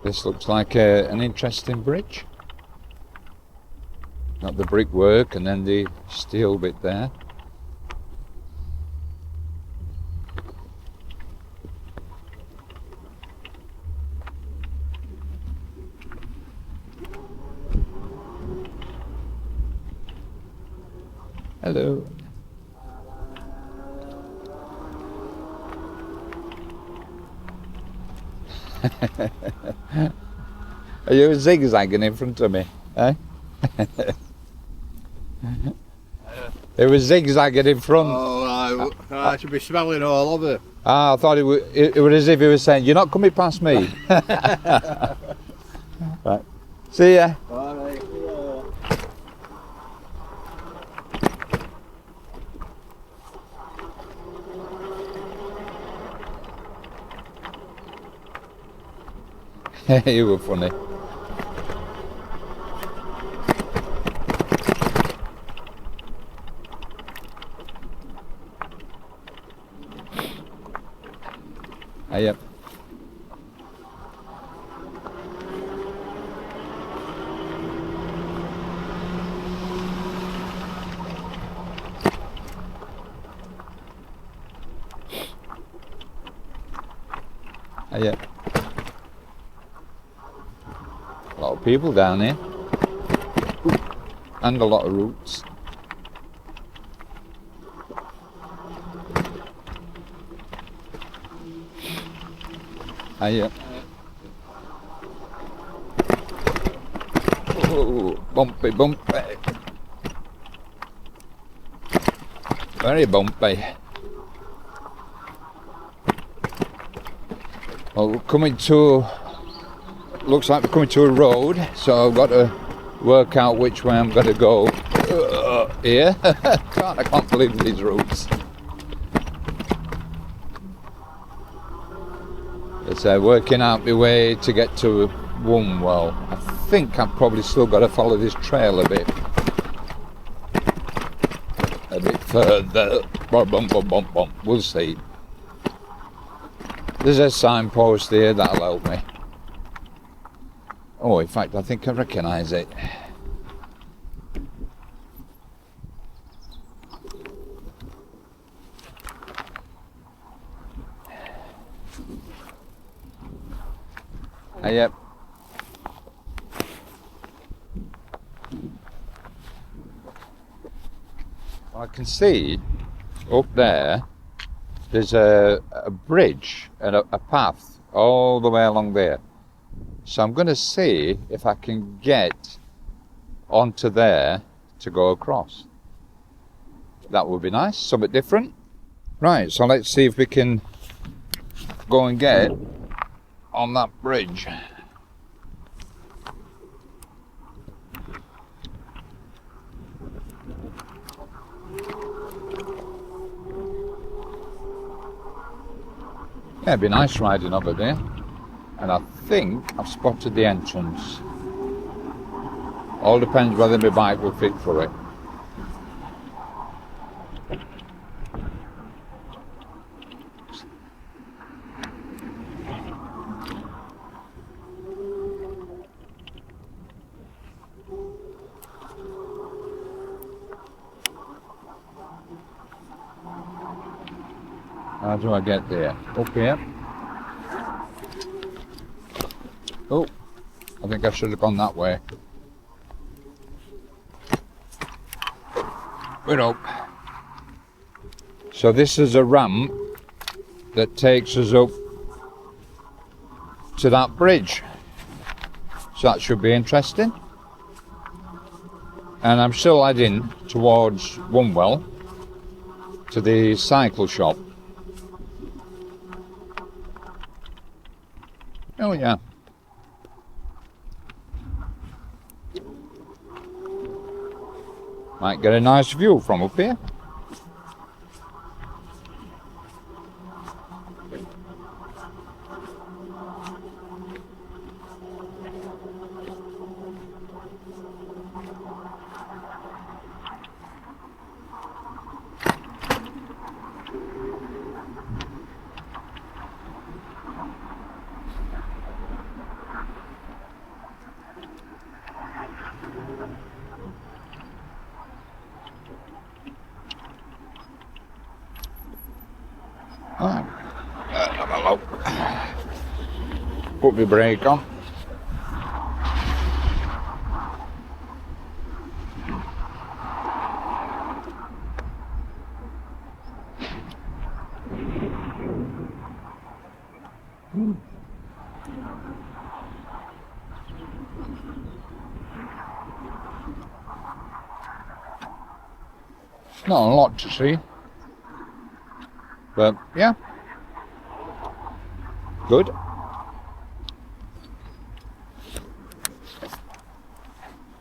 This looks like an interesting bridge. Got the brickwork and then the steel bit there. Hello. Are you zigzagging in front of me? Eh? It was zigzagging in front. Oh, I should be smelling all of it. Ah, I thought it was as if he was saying, "You're not coming past me." Right. See ya. All right. You were funny. Yep. Yep. A lot of people down here. And a lot of roots. Yep. Oh, bumpy, bumpy. Very bumpy. Well, we're coming to, looks like we're coming to a road, so I've got to work out which way I'm going to go. Here. I can't believe these roads. It's working out my way to get to Wombwell. I think I've probably still got to follow this trail a bit further. Bum, bum, bum, bum, bum. We'll see. There's a signpost there, that'll help me. Oh, in fact, I think I recognise it. Yep. Well, I can see up there, there's a bridge and a path all the way along there. So I'm going to see if I can get onto there to go across. That would be nice, something different. Right, so let's see if we can go and get on that bridge. Yeah, it'd be nice riding over there. And I think I've spotted the entrance. All depends whether my bike will fit for it. How do I get there? Up here. Oh, I think I should have gone that way. We're up. So this is a ramp that takes us up to that bridge. So that should be interesting. And I'm still heading towards Wombwell to the cycle shop. Oh yeah. Might get a nice view from up here. Oh, have a look. Put my brake on. Not a lot to see, but yeah, good.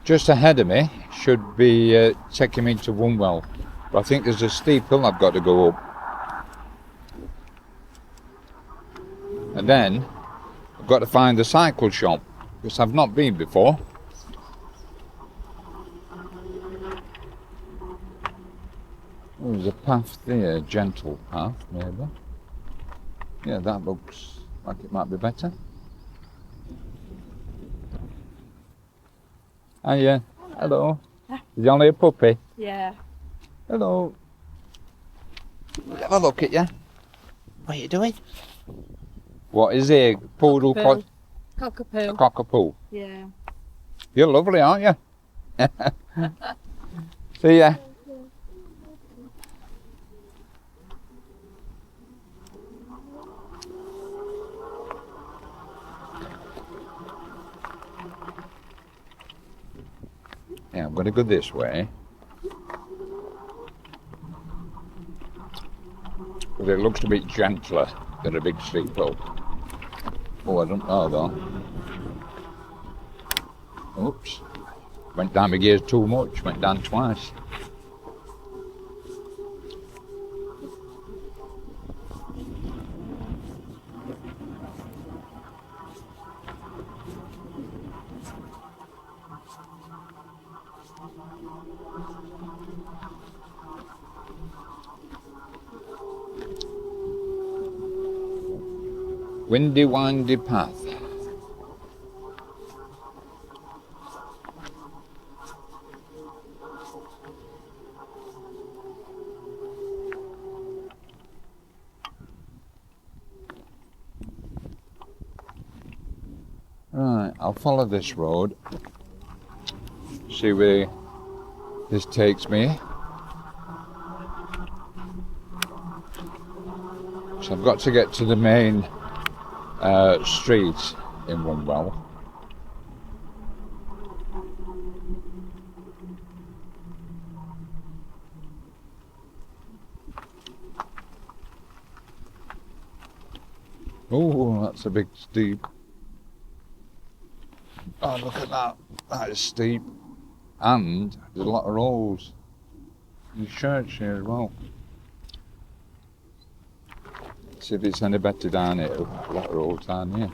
Just ahead of me should be taking me to Wombwell, but I think there's a steep hill I've got to go up, and then I've got to find the cycle shop, because I've not been before. Oh, there's a path there, a gentle path maybe. Yeah, that looks like it might be better. Hiya. Hello. Is he only a puppy? Yeah. Hello. Have a look at you. What are you doing? What is he? Poodle? Cockapoo. A Cockapoo. cockapoo. Yeah. You're lovely, aren't you? See ya. Yeah, I'm going to go this way. But it looks a bit gentler than a big steep hill. Oh, I don't know though. Oops. Went down my gears too much, went down twice. Windy, windy path. Right, I'll follow this road. See where this takes me. So I've got to get to the main street in Wombwell. Oh, that's a big steep. Oh, look at that. That is steep. And there's a lot of rolls. There's a church here as well. See if it's any better down here. A lot of rolls down here.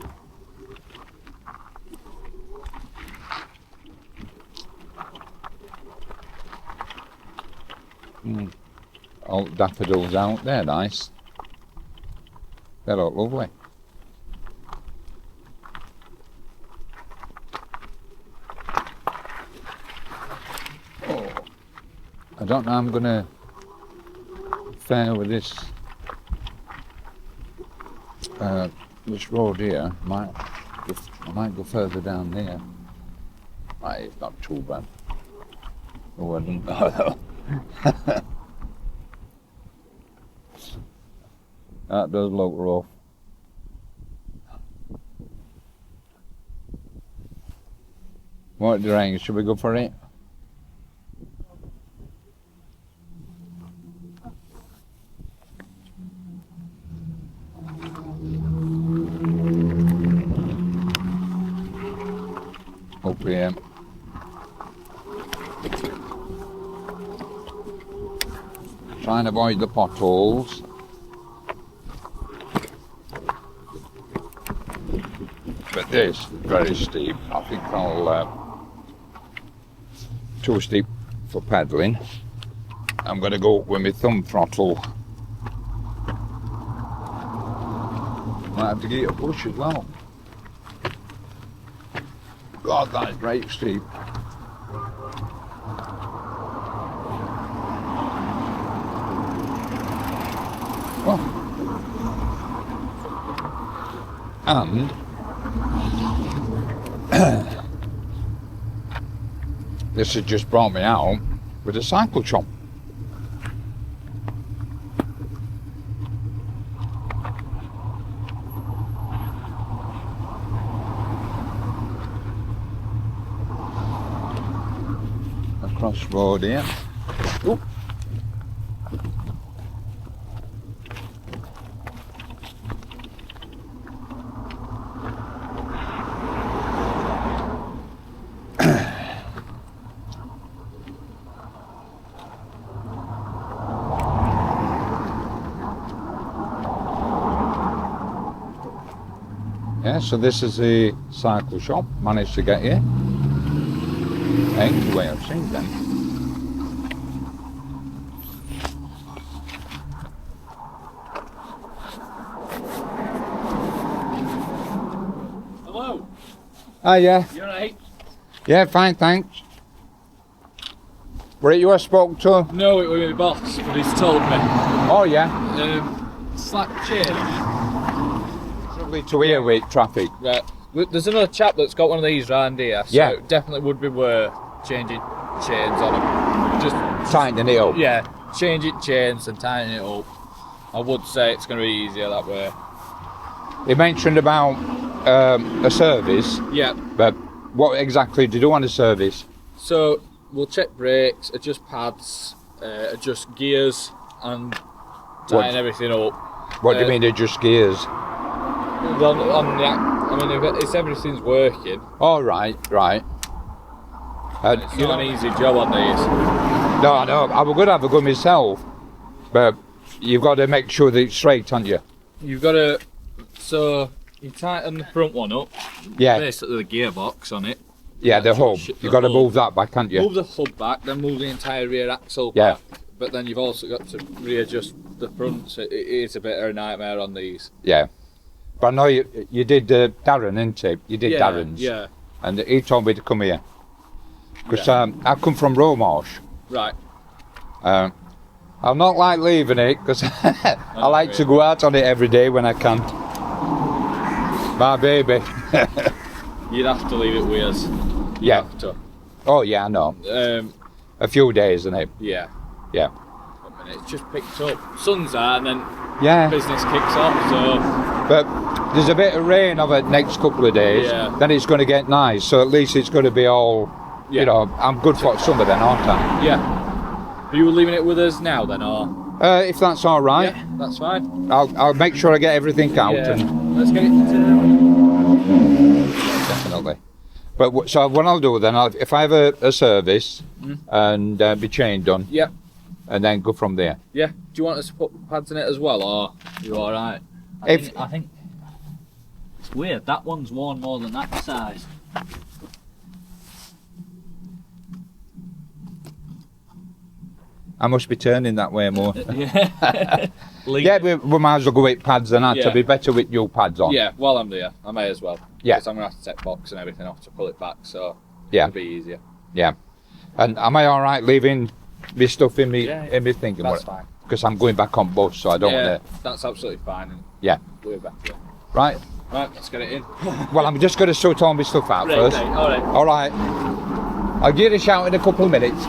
All daffodils out there, nice. They look lovely. Oh, I don't know how I'm gonna fare with this road here. I might go further down there. It's not too bad. Oh, I don't know though. That does look rough. What do you think? Should we go for it? Up here. Try and avoid the potholes. But this very steep. I think I'll too steep for paddling. I'm going to go with my thumb throttle. Might have to get a push as well. God, that is great steep. Oh. And this has just brought me out with a cycle shop. Across road here. Oop. Yeah, so this is the cycle shop. Managed to get here. Ain't the way I've seen them. Hello. Ah, yeah. You alright? Yeah, fine, thanks. Were it you I spoke to? No, it was my boss, but he's told me. Oh, yeah. Slack change. Probably to here with traffic. Right. There's another chap that's got one of these round here, so Yeah. it definitely would be worth changing chains on them. Just Tightening it up. yeah, changing chains and tightening it up. I would say it's going to be easier that way. He mentioned about a service, Yeah. but what exactly do you do on a service? So we'll check brakes, adjust pads, adjust gears, and tighten everything up. What do you mean, just gears? Well, if everything's working. Oh, right. It's not an easy job on these. No, I know. I was going to have a go myself, but you've got to make sure that it's straight, haven't you? You've got to, so you tighten the front one up. Yeah. Basically the gearbox on it. Yeah, the hub. You've got to move that back, haven't you? Move the hub back, then move the entire rear axle Yeah. back. But then you've also got to readjust the front. So it is a bit of a nightmare on these. Yeah. But I know you did Darren, didn't you? You did Darren's. Yeah. And he told me to come here. Because I come from Romarsh. Right. I'm not like leaving it because I like to go out on it every day when I can. My baby. You'd have to leave it with us. Yeah. Have to. Oh yeah, I know. A few days, isn't it? Yeah. Yeah. I mean, it's just picked up. Sun's out and then Yeah. business kicks off. So But there's a bit of rain over the next couple of days. Yeah. Then it's going to get nice. So at least it's going to be all. Yeah. You know, I'm good for summer then, aren't I? yeah. Are you leaving it with us now then, or? If that's all right, Yeah, that's fine. I'll make sure I get everything out. Yeah. And Let's get it. definitely. But so what I'll do then, if I have a service and be chain done, Yeah. and then go from there. Yeah. Do you want us to put pads in it as well, or are you all right? I think it's weird. That one's worn more than that size. I must be turning that way more. Yeah. Yeah, we might as well go with pads and that. Yeah. To be better with new pads on. Yeah. While I'm there, I may as well. Yeah. Because I'm gonna have to take box and everything off to pull it back, so Yeah. it'll be easier. Yeah. And am I all right leaving this stuff in me in me thinking? That's fine. Because I'm going back on bus, so I don't Yeah. want to. That's absolutely fine. And Yeah. we're back to it. Right. Right. Let's get it in. Well, I'm just going to sort all my stuff out first. All right. All right. I'll give you a shout in a couple of minutes.